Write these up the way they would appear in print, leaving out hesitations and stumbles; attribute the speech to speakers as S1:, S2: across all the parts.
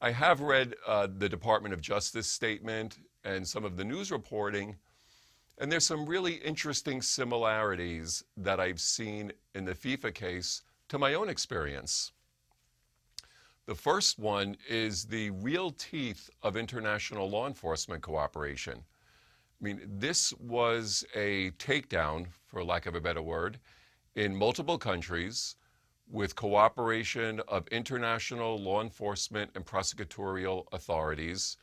S1: I have read the Department of Justice statement and some of the news reporting, and there's some really interesting similarities that I've seen in the FIFA case to my own experience. The first one is the real teeth of international law enforcement cooperation. I mean, this was a takedown, for lack of a better word, in multiple countries with cooperation of international law enforcement and prosecutorial authorities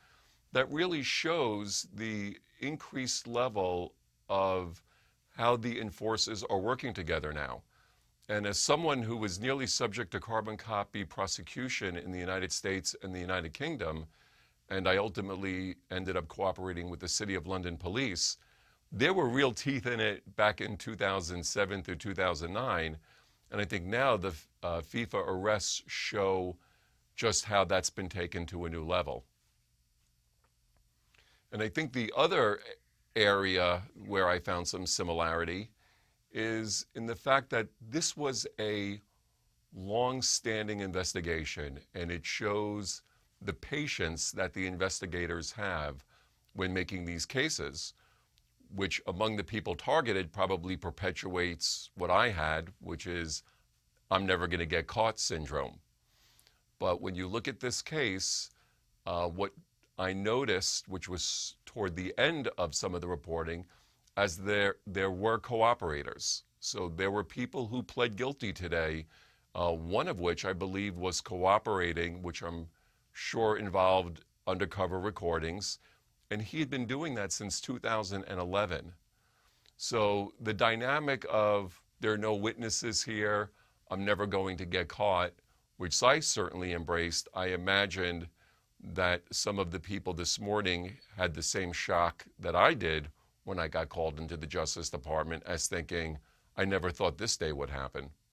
S1: that really shows the increased level of how the enforcers are working together now. And as someone who was nearly subject to carbon copy prosecution in the United States and the United Kingdom, and I ultimately ended up cooperating with the City of London Police, there were real teeth in it back in 2007 through 2009. And I think now the FIFA arrests show just how that's been taken to a new level. And I think the other area where I found some similarity is in the fact that this was a long-standing investigation, and it shows the patience that the investigators have when making these cases, which among the people targeted probably perpetuates what I had, which is I'm never going to get caught syndrome. But when you look at this case, what I noticed, which was toward the end of some of the reporting, as there were cooperators. So there were people who pled guilty today, one of which I believe was cooperating, which I'm sure involved undercover recordings, and he had been doing that since 2011. So the dynamic of there are no witnesses here, I'm never going to get caught, which I certainly embraced. I imagined that some of the people this morning had the same shock that I did when I got called into the Justice Department, as thinking, I never thought this day would happen.